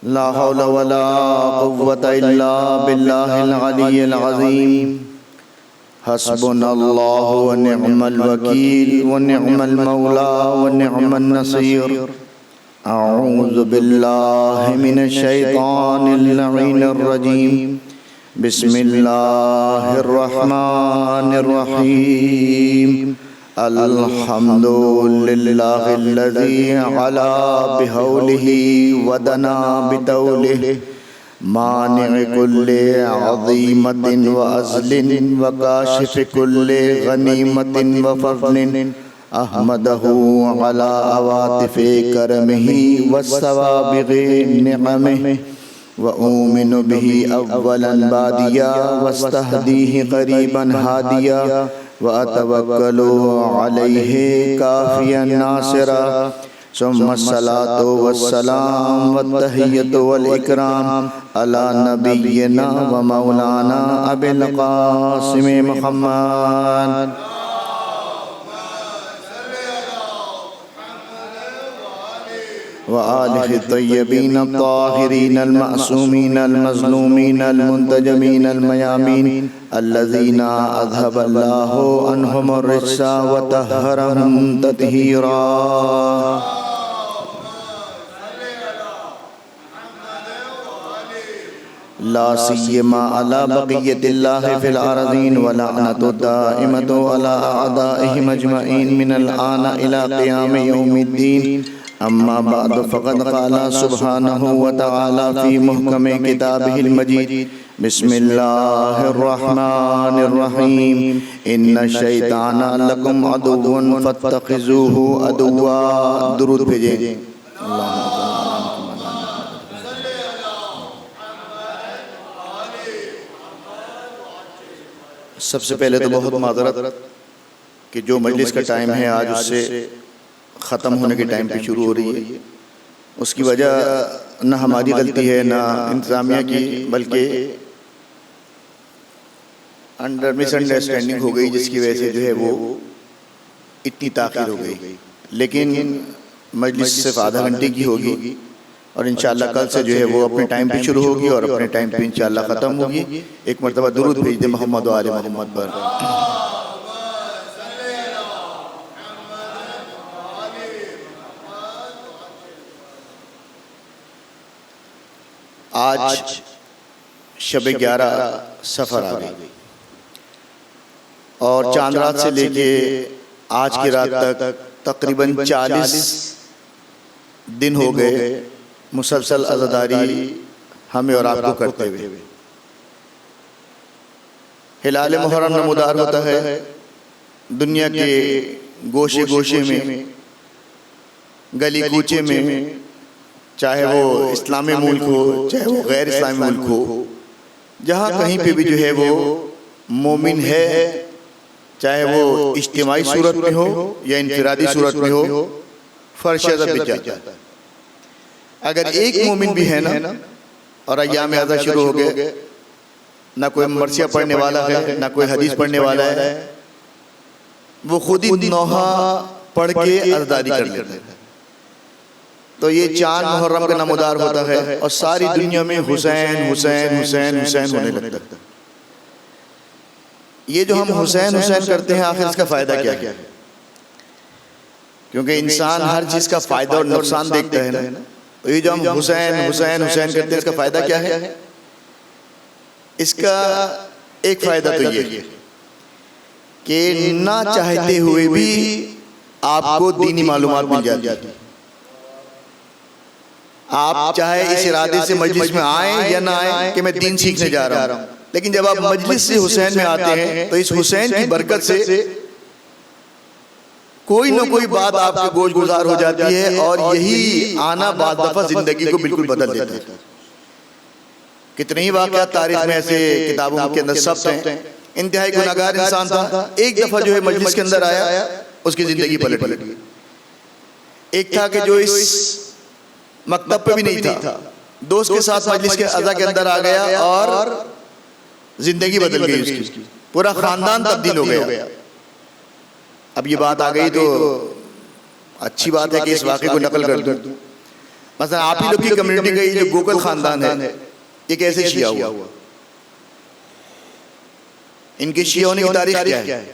لا حول ولا قوة إلا بالله العلي العظيم حسبنا الله ونعم الوكيل ونعم المولى ونعم النصير أعوذ بالله من الشيطان اللعين الرجيم بسم الله الرحمن الرحيم الحمد لله الذي علا بحوله ودنا بطوله مانع كل عظيمة وأزل وكاشف كل غنيمة وفضل أحمده على عواطف كرمه والسوابغ نعمه وأؤمن به أولا باديا واستهديه قريبا هاديا وأتوكل عليه كافيا ناصرا ثم الصلاة والسلام والتحية والإكرام على نبينا ومولانا أبي القاسم محمد وآله الطيبين الطاهرين المعصومين المظلومين المنتجمين الميامين الذين أذهب الله عنهم الرجس وطهرهم تطهيرا لا سيما على بقية الله في الأرضين ولعنة الدائمة على أعدائهم أجمعين من الآن إلى قيام يوم الدين أما بعد فقد قال سبحانه وتعالى في محكم كتابه المجيد بسم الله الرحمن الرحيم إن الشيطان لكم عدو فاتخذوه عدوا درود بھیجیں سب سے پہلے تو بہت معذرت کہ جو مجلس کا ٹائم ہے آج اس سے ختم ہونے کے ٹائم پہ شروع ہو رہی ہے. اس کی وجہ نہ ہماری غلطی ہے نہ انتظامیہ کی، بلکہ مس انڈرسٹینڈنگ ہو گئی جس کی وجہ سے جو ہے وہ اتنی تاخیر ہو گئی. لیکن مجلس صرف آدھا گھنٹے کی ہوگی اور انشاءاللہ کل سے جو ہے وہ اپنے ٹائم پہ شروع ہوگی اور اپنے ٹائم پہ انشاءاللہ ختم ہوگی. ایک مرتبہ درود بھیج دیں محمد و آل محمد پر. آج شب 11 سفر آ گئی اور چاند رات سے لے کے آج کی رات تک تقریباً 40 دن ہو گئے مسلسل عزاداری ہمیں اور آپ کو کرتے ہوئے. ہلال محرم نمودار ہوتا ہے دنیا کے گوشے گوشے میں، گلی کوچے میں، چاہے وہ اسلامی ملک ہو چاہے وہ غیر اسلامی ملک ہو، جہاں کہیں پہ بھی جو ہے وہ مومن ہے، چاہے وہ اجتماعی صورت میں ہو یا انفرادی صورت میں ہو، فرش عزت بچ جاتا ہے. اگر ایک مومن بھی ہے نا اور ایام اعزا شروع ہو گئے، نہ کوئی مرثیہ پڑھنے والا ہے نہ کوئی حدیث پڑھنے والا ہے، وہ خود ہی نوحہ پڑھ کے عزاداری کر لیتا ہے. تو یہ چاند محرم کا نمودار ہوتا ہے اور ساری دنیا میں حسین حسین حسین حسین ہونے لگتا ہے. یہ جو ہم حسین حسین کرتے ہیں آخر اس کا فائدہ کیا ہے؟ کیونکہ انسان ہر چیز کا فائدہ اور نقصان دیکھتا ہے نا. تو یہ جو ہم حسین حسین حسین کرتے ہیں اس کا فائدہ کیا ہے؟ اس کا ایک فائدہ تو یہ ہے کہ نہ چاہتے ہوئے بھی آپ کو دینی معلومات مل جاتی ہے. آپ چاہے اس ارادے سے مجلس میں آئیں یا نہ آئیں کہ میں دین سیکھنے جا رہا ہوں، لیکن جب آپ مجلس سے حسین میں آتے ہیں تو اس حسین کی برکت سے کوئی نہ کوئی بات آپ کے گوش گزار ہو جاتی ہے اور یہی آنا بعض دفعہ زندگی کو بالکل بدل دیتا ہے. کتنے ہی واقعات تاریخ میں ایسے کتابوں کے اندر ثبت ہیں. انتہائی گناہگار انسان تھا، ایک دفعہ جو ہے مجلس کے اندر آیا اس کی زندگی پلٹ گئی. ایک تھا کہ جو اس مکتب پہ بھی نہیں تھا، دوست کے ساتھ مجلس کے عزا کے اندر آ گیا اور زندگی بدل گئی اس کی، پورا خاندان تبدیل ہو گیا. اب یہ بات آ گئی تو اچھی بات ہے کہ اس واقعے کو نقل کر دوں. مثلا آپ ہی لوگ کی کمیونٹی کا یہ جو گوکل خاندان ہے یہ کیسے شیعہ ہوا؟ ان کے شیعہ ہونے کی تاریخ کیا ہے؟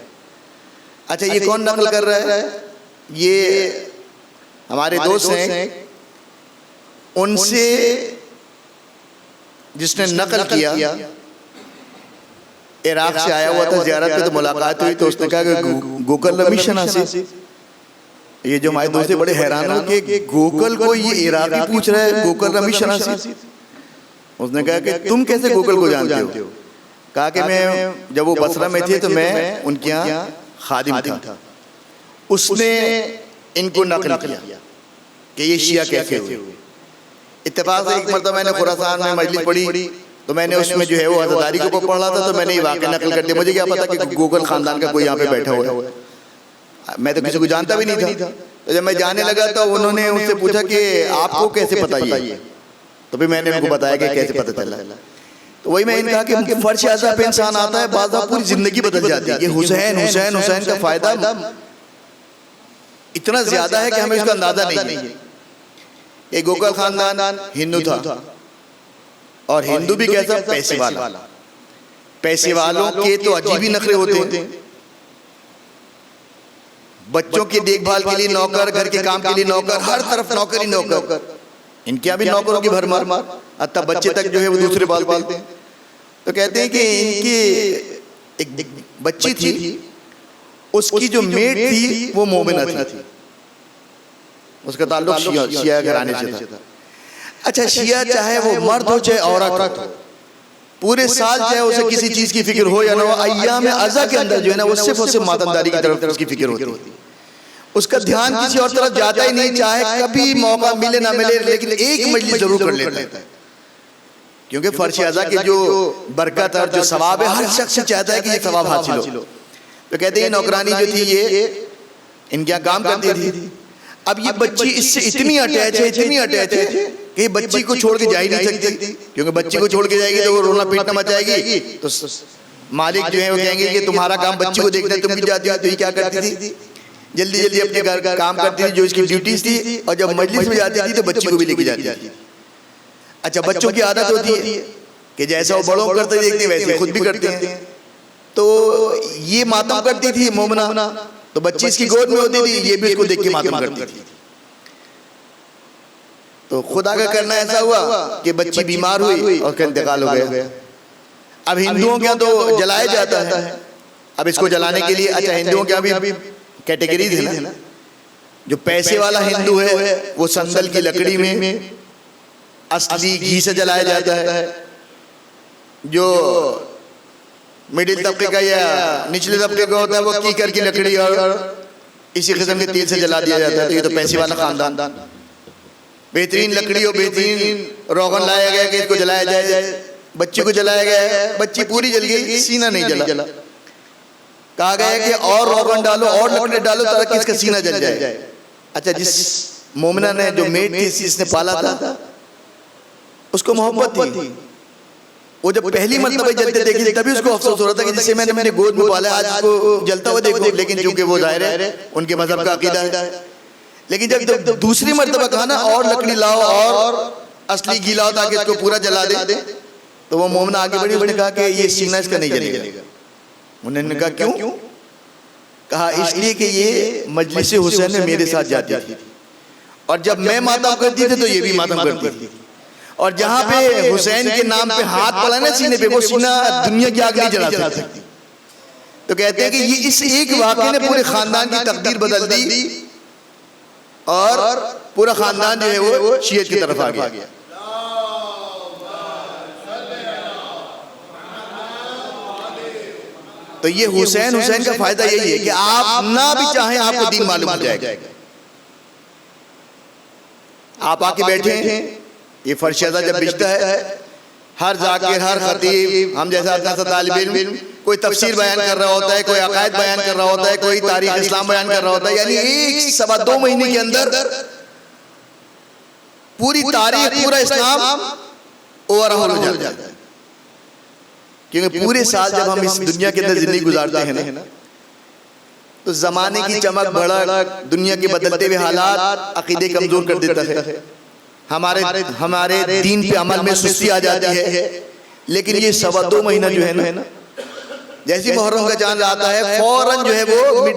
اچھا یہ کون نقل کر رہا ہے؟ یہ ہمارے دوست ہیں، ان سے جس نے نقل کیا عراق سے آیا ہوا تھا زیارت پہ، تو ملاقات ہوئی تو اس نے کہا کہ گوکل نبی شناسی. یہ جو ہمارے دوست بڑے حیران ہو کہ گوکل کو یہ عراقی پوچھ رہا ہے گوکل نبی شناسی. اس نے کہا کہ تم کیسے گوکل کو جانتے ہو؟ کہا کہ میں جب وہ بصرہ میں تھے تو میں ان کے یہاں خادم تھا. اس نے ان کو نقل کیا کہ یہ شیعہ کیسے ہوئے. اتفاق سے ایک مرتبہ میں نے خراسان میں مجلس پڑھی تو میں نے اس میں جو ہے وہ عزاداری کو پڑھ رہا تھا تو میں نے یہ واقعہ نقل کر دیا. مجھے کیا پتا کہ گوکل خاندان کا کوئی یہاں پہ بیٹھا ہوا ہے، میں تو کسی کو جانتا بھی نہیں تھا. تو جب میں جانے لگا تو انہوں نے ان سے پوچھا کہ آپ کو کیسے پتا یہ؟ تو پھر میں نے ان کو بتایا کہ کیسے پتہ چلا. تو وہی میں نے کہا کہ فرش ایسا پہ انسان آتا ہے بعض پوری زندگی بدل جاتی ہے. یہ حسین حسین حسین کا فائدہ اتنا زیادہ ہے کہ ہمیں اس کا اندازہ نہیں ہے. یہ گوکل خاندان ہندو تھا، اور ہندو بھی کیسا؟ پیسے والا. پیسے والوں کے تو عجیب ہی نخرے ہوتے ہیں. بچوں کی دیکھ بھال کے لیے نوکر، گھر کے کام کے لیے نوکر، ہر طرف نوکر ہی نوکر. ان کے یہاں بھی نوکروں کی بھرمار، حتیٰ بچے تک جو ہے وہ دوسرے پالتے ہیں. تو کہتے ہیں کہ ان کی ایک بچی تھی، اس کی جو میٹ تھی وہ مومنہ تھی. اس کا تعلق شیعہ گھرانے سے تھا. اچھا شیعہ چاہے وہ مرد ہو چاہے عورت ہو، پورے سال چاہے اسے کسی چیز کی فکر ہو یا نہ ہو، ایام عزا کے اندر جو ہے نا وہ صرف اور صرف ماتمداری کی طرف اس کی فکر ہوتی. اس کا دھیان کسی اور طرف جاتا ہی نہیں، چاہے کبھی موقع ملے نہ ملے، لیکن ایک مجلس ضرور کر لیتا ہے. کیونکہ فرش عزا کی جو برکت اور جو ثواب ہے ہر شخص چاہتا ہے کہ یہ ثواب حاصل ہو. تو کہتے ہیں نوکرانی جو تھی یہ ان کے یہاں کام کرتی تھی. اب یہ بچی اس سے اتنی اٹیچ ہے کہ بچی کو چھوڑ کے جا ہی نہیں سکتی، کیونکہ بچی کو چھوڑ کے جائے گی تو وہ رونا پیٹنا مچائے گی. تو مالک جو ہے وہ کہیں گے کہ تمہارا کام بچی کو دیکھنا ہے، تم بھی جاتی ہو. تو یہ کیا کرتی تھی؟ جلدی جلدی اپنے گھر کا کام کرتی تھی جو اس کی ڈیوٹیز تھی، اور جب مجلس میں جاتی تھی تو بچی کو بھی لے کے جاتی تھی. اچھا بچوں کی عادت ہوتی ہے کہ جیسا وہ بڑوں کرتے دیکھتے ہیں ویسے خود بھی کرتے ہیں. تو یہ ماتم کرتی تھی مومنہ، تو بچی اس کی گود میں ہوتی تھی، یہ بھی اس کو دیکھ کے ماتم کرتی تھی. تو خدا کا کرنا ایسا ہوا کہ بچی بیمار ہوئی اور اس کا انتقال ہو گیا. اب ہندوؤں کے یہاں تو جلایا جاتا ہے. اب اس کو جلانے کے لیے اچھا ہندوؤں کے یہاں بھی کیٹیگریز ہے نا. جو پیسے والا ہندو ہے وہ سندل کی لکڑی میں اصلی گھی سے جلایا جاتا ہے. جو مڈل طبقے کا یا نچلے طبقے کا ہوتا ہے وہ کیکر کی لکڑی اور اسی قسم کے تیل سے جلا دیا جاتا ہے. تو یہ تو پیسے والا خاندان. بہترین لکڑی اور بہترین روغن لایا گیا کہ اس کو جلایا جائے. بچی کو جلایا گیا، بچی پوری جل گئی، سینہ نہیں جلا. کہا گیا کہ اور روغن ڈالو اور لکڑی ڈالو تاکہ اس کا سینہ جل جائے. اچھا جس مومنہ نے جو میٹ تھی اس نے پالا تھا اس کو محبت تھی. وہ جب پہلی مرتبہ جلتے دیکھی تبھی اس کو افسوس ہو رہا تھا کہ جسے میں نے میرے گود میں پالا آج اس کو جلتا ہوا دیکھو. لیکن چونکہ وہ ظاہر ہے ان کے مذہب کا عقیدہ ہے. لیکن جب دوسری مرتبہ کہا نا اور لکڑی لاؤ اور اصلی گھی لاؤ تاکہ اس کو پورا جلا دے، تو وہ مومنہ آگے بڑھی. اس نے کہا کہ یہ سینہ اس کا نہیں جلے گا. انہوں نے کہا کیوں؟ کہا اس لیے کہ یہ مجلس حسین میں میرے ساتھ جاتی تھی، اور جب میں ماتم کرتی تھی تو یہ بھی ماتم کرتی تھی. اور جہاں پہ حسین کے نام پہ ہاتھ پڑا نا سینے پہ، وہ سینہ دنیا کی آگ نہیں جلا سکتی. تو کہتے ہیں کہ یہ اس ایک واقعے نے پورے خاندان کی تقدیر بدل دی اور پورا خاندان جو ہے وہ شیعہ کی طرف آ گیا. تو یہ حسین کا فائدہ یہی ہے کہ آپ نہ بھی چاہیں آپ کو دین معلوم ہو جائے گا. آپ آ کے بیٹھے ہیں، یہ فرش عزا جب بچتا ہے، ہر ذاکر ہر خطیب ہم جیسا اپنا سا طالب علم کوئی تفسیر بیان کر رہا ہوتا ہے، کوئی عقائد بیان کر رہا ہوتا ہے، کوئی تاریخ اسلام بیان کر رہا ہوتا ہے. یعنی ایک سوا دو مہینے کے اندر پوری تاریخ پورا اسلام اوورآل ہو جاتا ہے. کیونکہ پورے سال جب ہم اس دنیا کے اندر زندگی گزارتے ہیں نا تو زمانے کی چمک بڑھک، دنیا کے بدلتے ہوئے حالات عقیدے کمزور کر دیتا ہے. ہمارے دین پہ عمل میں سستی آ جاتی ہے. لیکن یہ 2.25 مہینہ جو ہے نا، جیسی محرم کا چاند آتا ہے فوراً جو ہے وہ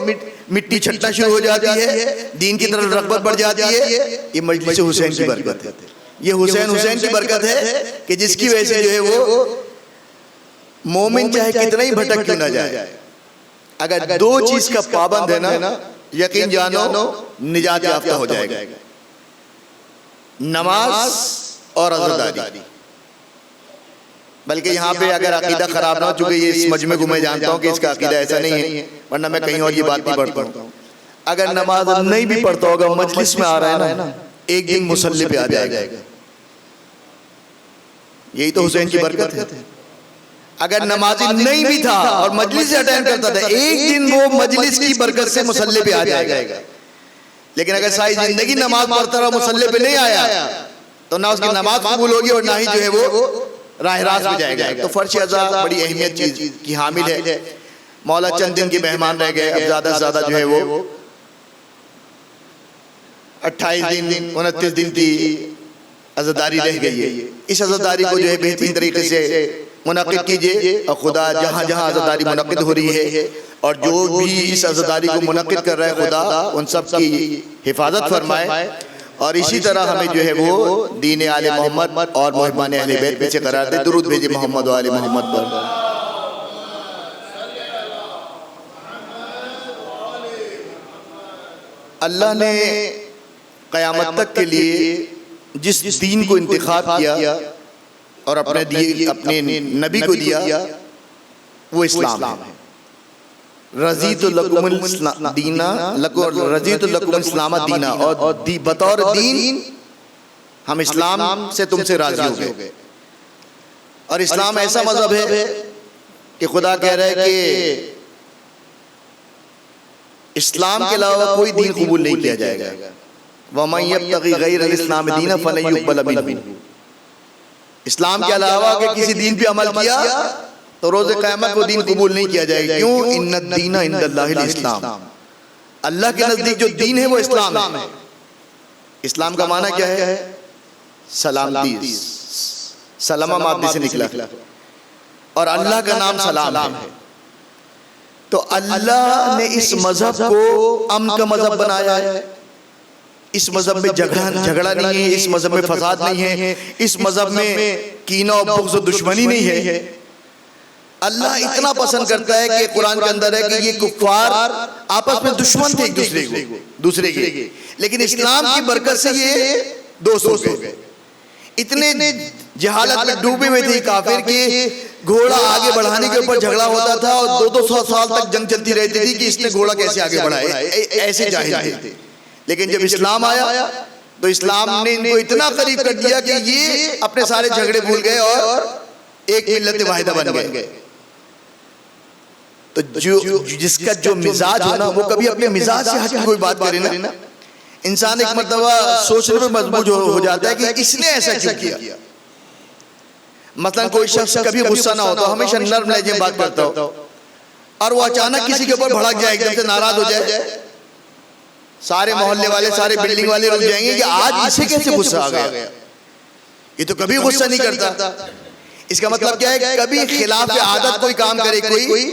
مٹی چھٹنا شروع ہو جاتی ہے، دین کی طرف رغبت بڑھ جاتی ہے. یہ مجلس حسین کی برکت ہے، یہ حسین کی برکت ہے کہ جس کی وجہ سے جو ہے وہ مومن چاہے کتنا ہی بھٹک کیوں نہ جائے، اگر 2 چیز کا پابند ہے نا، یقین جانو نجات یافتہ ہو جائے گا: نماز اور عزاداری. بلکہ یہاں پہ اگر عقیدہ خراب نہ ہو، چونکہ یہ اس مجمع کو میں جانتا ہوں کہ اس کا عقیدہ ایسا نہیں ہے، ورنہ میں کہیں اور یہ بات نہیں پڑھتا ہوں. اگر نماز نہیں بھی پڑھتا ہوگا، مجلس میں آ رہا ہے نا، ایک دن مصلی پہ آ جائے گا. یہی تو حسین کی برکت ہے. اگر نمازی نہیں بھی تھا اور مجلس سے اٹینڈ کرتا تھا، ایک دن وہ مجلس کی برکت سے مصلی پہ آ جائے گا. لیکن اگر ساری زندگی نماز پڑھتا رہا مصلی پہ نہیں آیا تو نہ اس کی نماز قبول ہوگی اور نہ ہی جو ہے وہ راہ راست پہ جائے گا. تو فرض اذا بڑی اہمیت چیز کی حامل ہے. مولا چند دن کے مہمان رہ گئے، اب زیادہ سے زیادہ جو ہے وہ 28 دن 29 دن کی عزاداری رہ گئی ہے. اس عزاداری کو جو ہے بہترین طریقے سے منعقد کیجئے، اور خدا جہاں جہاں عزاداری منعقد ہو رہی ہے اور جو بھی اس عزاداری کو منعقد کر رہا ہے، خدا ان سب کی حفاظت فرمائے. اور اسی طرح ہمیں جو ہے وہ دین آل محمد اور محبان اہل بیت میں سے قرار دے. درود بھیجے محمد و آل محمد پر. اللہ نے قیامت تک کے لیے جس دین کو انتخاب کیا اور اپنے نبی کو دیا، وہ اسلام ہے. رضیت لکم الاسلام دینا، اور بطور دین ہم اسلام سے تم سے راضی ہو گئے. اور اسلام ایسا مذہب ہے کہ خدا کہہ رہا ہے کہ اسلام کے علاوہ کوئی دین قبول نہیں کیا جائے گا. وَمَن يَبْتَغِ غَيْرَ الْإِسْلَامِ دِينًا فَلَن يُقْبَلَ مِنْهُ. اسلام کے علاوہ کہ کسی دین پہ عمل کیا تو روز قیامت کو دین قبول نہیں کیا جائے گا. کیوں؟ ان الدین عند اللہ الاسلام. اللہ کے نزدیک جو دین ہے وہ اسلام ہے. اسلام کا معنی کیا ہے؟ سلامتی. سلامہ مادی سے نکلا، اور اللہ کا نام سلام ہے. تو اللہ نے اس مذہب کو امن کا مذہب بنایا ہے. اس مذہب میں جھگڑا نہیں ہے، اس مذہب میں فساد نہیں ہے، اس مذہب میں کینہ و بغض و دشمنی نہیں ہے. اللہ اتنا پسند کرتا ہے کہ قرآن کے اندر ہے کہ یہ کفار آپس میں دشمن تھے ایک دوسرے کے، لیکن اسلام کی برکت سے یہ دوست ہو گئے. اتنے جہالت میں ڈوبے ہوئے تھے کافر کہ گھوڑا آگے بڑھانے کے اوپر جھگڑا ہوتا تھا اور 200 سال تک جنگ چلتی رہتی تھی کہ اس نے گھوڑا کیسے آگے بڑھائے. ایسے جاہل تھے. لیکن جب اسلام آیا تو اسلام نے ان کو اتنا قریب کر دیا کہ یہ اپنے سارے جھگڑے بھول گئے اور ایک ملت واحدہ بن گئے. تو جس کا جو مزاج ہونا وہ کبھی اپنے مزاج سے ہٹ کے کوئی بات کرے نا، انسان ایک مرتبہ سوچنے پر مجبور ہو جاتا ہے کہ اس نے ایسا کیوں کیا. مثلا کوئی شخص کبھی غصہ نہ ہوتا، ہمیشہ نرم لہجے میں بات کرتا ہو، اور وہ اچانک کسی کے اوپر بھڑک جائے، ایک دم سے ناراض ہو جائے، سارے محلے والے سارے بلڈنگ والے رک جائیں گے کہ آج اسے کیسے غصہ آ گیا. یہ تو کبھی غصہ نہیں کرتا. اس کا مطلب کیا ہے؟ کبھی خلاف عادت کوئی کام کرے کوئی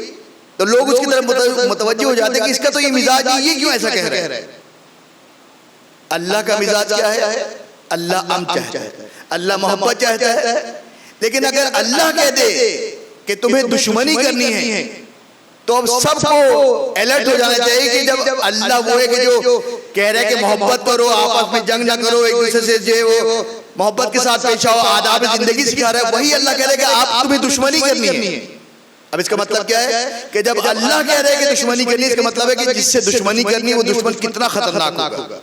تو لوگ اس کی طرف متوجہ ہو جاتے ہیں کہ اس کا تو یہ مزاج ہے، یہ کیوں ایسا کہہ رہا ہے. اللہ کا مزاج کیا ہے؟ اللہ امن چاہتا ہے، اللہ محبت چاہتا ہے. لیکن اگر اللہ کہہ دے کہ تمہیں دشمنی کرنی ہے تو اب سب کو الرٹ ہو جانا چاہیے کہ جب اللہ وہ ہے کہ جو کہہ رہے کہ محبت کرو، آپس میں جنگ نہ کرو، ایک دوسرے سے جو ہے وہ محبت کے ساتھ پیش آؤ، آداب زندگی سکھا رہا ہے، وہی اللہ کہہ رہے کہ آپ تمہیں دشمنی کرنی ہے. اب اس کا مطلب کیا ہے کہ جب اللہ کہہ رہے کہ دشمنی کرنی ہے، اس کا مطلب ہے کہ جس سے دشمنی کرنی ہے وہ دشمن کتنا خطرناک ہوگا.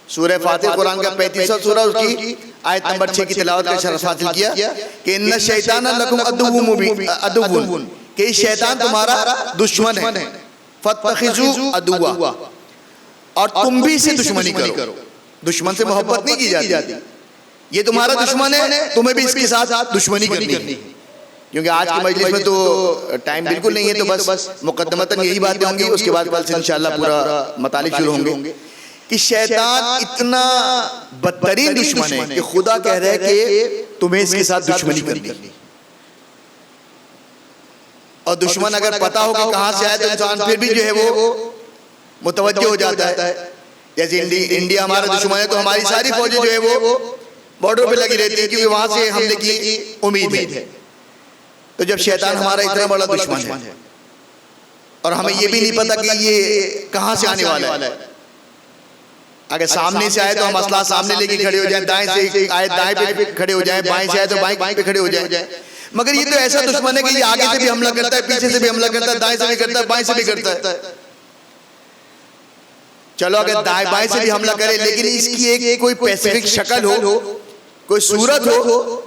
سورہ فاتر قرآن کا 35واں سورہ، اس کی آیت نمبر 6 کی تلاوت کا شرف حاصل کیا کہ ان الشیطان لکم عدو، کہ شیطان تمہارا دشمن ہے. فاتخذوا عدوا، اور تم بھی اسے دشمنی کرو. دشمن سے محبت نہیں کی جاتی، یہ تمہارا دشمن ہے، تمہیں بھی اس کے ساتھ دشمنی کرنی ہے. کیونکہ آج کی مجلس میں تو ٹائم بالکل نہیں ہے، تو بس مقدمتاً یہی باتیں ہوں گی، اس کے بعد کل سے انشاءاللہ پورا مطالب شروع ہوں گے. کہ شیطان اتنا بدترین دشمن ہے کہ خدا کہہ رہا ہے کہ تمہیں اس کے ساتھ دشمنی کرنی، اور دشمن اگر پتا ہو کہ کہاں سے آئے تو انسان پھر بھی جو ہے وہ متوجہ ہو جاتا ہے. جیسے انڈیا ہمارا دشمن ہے تو ہماری ساری فوجیں جو ہے وہ بارڈر پہ لگی رہتی ہے کیونکہ وہاں سے حملے کی امید ہے. تو جب شیطان ہمارا اتنا بڑا دشمن ہے اور ہمیں یہ بھی نہیں پتا کہ یہ کہاں سے آنے والا ہے، اگر سامنے سے آئے تو ہم اسلحہ سامنے لے کے کھڑے ہو جائیں، دائیں سے آئے دائیں پہ کھڑے ہو جائیں، بائیں سے آئے تو بائیں پہ کھڑے ہو جائیں. مگر یہ تو ایسا دشمن ہے کہ یہ آگے سے بھی حملہ کرتا ہے، پیچھے سے بھی حملہ کرتا ہے، دائیں سے بھی کرتا ہے، بائیں سے بھی کرتا ہے. چلو اگر دائیں بائیں سے بھی حملہ کرے لیکن اس کی ایک کوئی اسپیسیفک شکل ہو، کوئی صورت ہو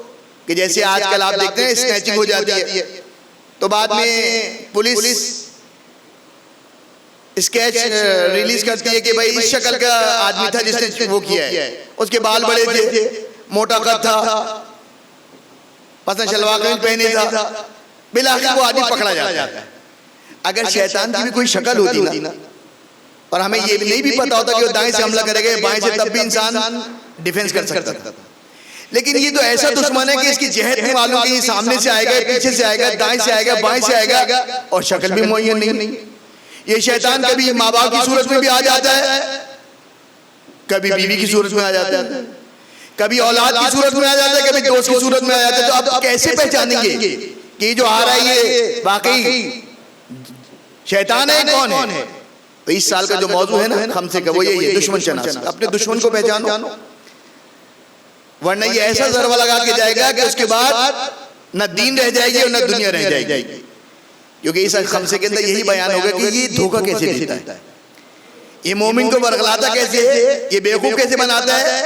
کہ جیسے آج کل آپ دیکھتے ہیں اسنیچنگ ہو جاتی ہے تو بعد میں پولیس اسکیچ ریلیز کرتی ہے کہ بھائی اس شکل کا آدمی تھا جس نے وہ کیا ہے، اس کے بال بڑے تھے، موٹا قد تھا، پتہ شلوار قمیض پہنے تھا، بالآخر وہ آدمی پکڑا جاتا ہے. اگر شیطان کی بھی کوئی شکل ہوتی نا اور ہمیں یہ نہیں بھی پتا ہوتا کہ وہ دائیں سے حملہ کرے گا بائیں سے، تب بھی انسان ڈیفنس کر سکتا تھا. لیکن یہ تو ایسا دشمن ہے کہ اس کی جہت نہیں معلوم کہ یہ سامنے سے آئے گا، پیچھے سے آئے گا، دائیں سے آئے گا، بائیں سے آئے گا، اور شکل بھی معین نہیں. یہ شیطان کبھی ماں باپ کی صورت میں بھی آ جاتا ہے، کبھی بیوی کی صورت میں آ جاتا ہے، کبھی اولاد کی صورت میں آ جاتا ہے، کبھی دوست کی صورت میں آ جاتا ہے. تو آپ کیسے پہچانیں گے کہ یہ جو آ رہا ہے یہ واقعی شیطان ہے کون ہے؟ تو اس سال کا جو موضوع ہے نا ہم سے کہ وہ یہی ہے، دشمن شناسی. اپنے دشمن کو پہچانو، ورنہ یہ ایسا ضربہ لگا کے جائے گا کہ اس کے بعد نہ دین رہ جائے گی اور نہ دنیا رہ جائے گی. کیونکہ اس خمسے کے اندر یہی بیان ہوگا کہ یہ دھوکہ کیسے دیتا ہے، یہ مومن کو برگلاتا کیسے ہے، یہ بیوقوف کیسے بناتا ہے،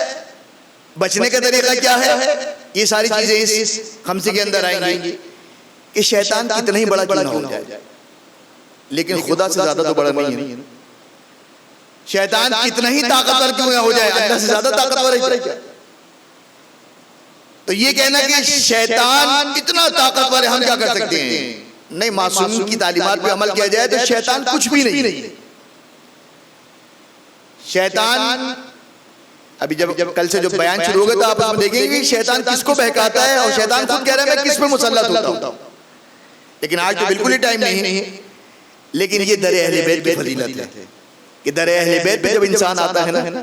بچنے کا طریقہ کیا ہے. یہ ساری چیزیں اس خمسے کے اندر آئیں گی کہ شیطان کتنا ہی بڑا کیوں نہ ہو جائے لیکن خدا سے زیادہ تو بڑا نہیں ہے. شیطان کتنا ہی طاقتور کیوں نہ ہو جائے، اللہ سے زیادہ طاقتور ہے کیا؟ تو یہ کہنا کہ شیطان اتنا طاقتور ہے ہم کیا کر سکتے ہیں، نہیں. معصومین کی تعلیمات پہ عمل کیا جائے تو شیطان کچھ بھی نہیں. شیطان ابھی جب کل سے جو بیان شروع ہوگا تو آپ اس میں دیکھیں گے کہ شیطان کس کو بہکاتا ہے، اور شیطان خود کہہ رہا ہے میں کس پہ مسلط ہوتا ہوں. لیکن آج تو بالکل ہی ٹائم نہیں ہے. لیکن یہ در اہل بیت کی فضیلت ہے کہ در اہل بیت پہ جب انسان آتا ہے نا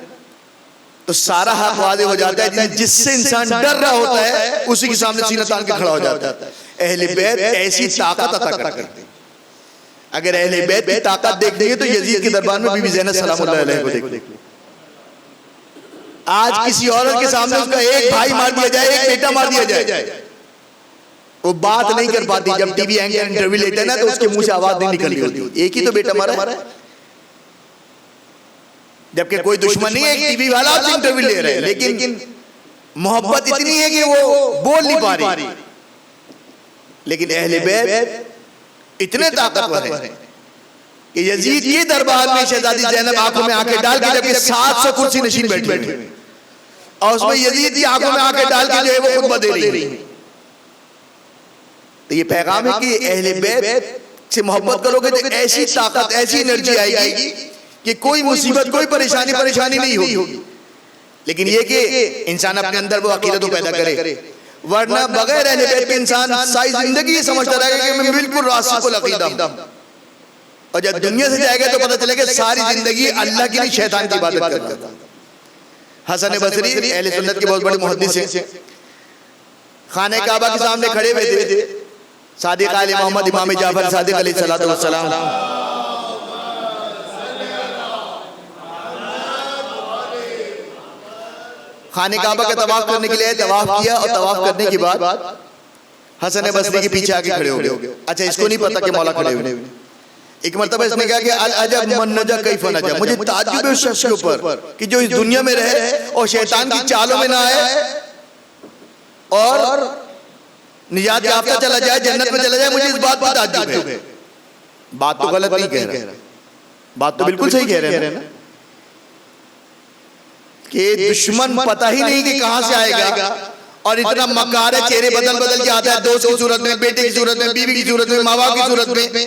تو سارا حق واضح ہو جاتا ہے. جس سے انسان ڈر رہا ہوتا ہے اسی کے سامنے سینہ تان کے کھڑا ہو جاتا ہے. اہل بیت ایسی طاقت عطا کرتے ہیں. اگر اہل بیت کی طاقت دیکھیں گے تو یزید کے دربار میں بی بی زینب سلام اللہ علیہ کو دیکھ لیں. آج کسی عورت کے سامنے اس کا ایک بھائی مار دیا جائے، ایک بیٹا مار دیا جائے، وہ بات نہیں کر پاتی. جب ٹی وی اینکر انٹرویو لیتا ہے نا تو اس کے منہ سے آواز نہیں نکل رہی ہوتی، ایک ہی تو بیٹا مارا ہے. جبکہ کوئی دشمن نہیں ہے، ایک ٹی وی والا آپ سے انٹرویو لے رہے ہیں، لیکن محبت اتنی ہے کہ وہ بول نہیں پا رہی. لیکن اہل بیت اتنے طاقتور ہیں کہ یزید کے دربار میں شہزادی زینب آنکھوں میں آنکھیں ڈال کے، جبکہ 700 کرسی نشین بیٹھے ہیں اور اس میں یزید کی آنکھوں میں آنکھیں ڈال کے جو ہے وہ خطبہ دے رہی ہیں. تو یہ پیغام ہے کہ اہل بیت سے محبت کرو گے تو ایسی طاقت، ایسی انرجی آئے گی کہ کوئی مصیبت، کوئی پریشانی نہیں ہوگی. لیکن یہ کہ انسان اپنے اندر وہ عقیدت پیدا کرے، ورنہ بغیر اہل بیت کے انسان ساری زندگی یہ سمجھتا رہے گا کہ میں بالکل راسخ العقیدہ ہوں، اور جب دنیا سے جائے گا تو پتہ چلے گا ساری زندگی اللہ کی نہیں شیطان کی عبادت کر رہا تھا. حسن بصری اہل سنت کے بہت بڑے محدث ہیں، خانہ کعبہ کے سامنے کھڑے ہوئے تھے. صادق آل محمد امام جعفر صادق علیہ السلام خانہ کعبہ کا طواف کرنے کے لیے طواف کیا، اور طواف کرنے کے بعد حسن بصری کے پیچھے آگے کھڑے ہو گئے. اچھا اس کو نہیں پتا کہ مولا کھڑے ہوئے. ایک مرتبہ اس نے کہا کہ العجب من نجا کیف نجا، مجھے تعجب ہے اس شخص کے اوپر کہ جو اس دنیا میں رہے اور شیطان کی چالوں میں نہ آئے اور نجات یافتہ چلا جائے، جنت میں چلا جائے. مجھے اس بات پر تعجب ہے. بات تو غلط نہیں کہہ رہا، بات تو بالکل صحیح کہہ رہے ہیں نا کہ دشمن پتہ ہی نہیں کہ کہاں سے آئے گا، اور اتنا مکار ہے، چہرے بدل کے آتا ہے، دوست کی صورت میں، بیٹے کی صورت میں، بیوی کی صورت میں، ماں باپ کی صورت میں.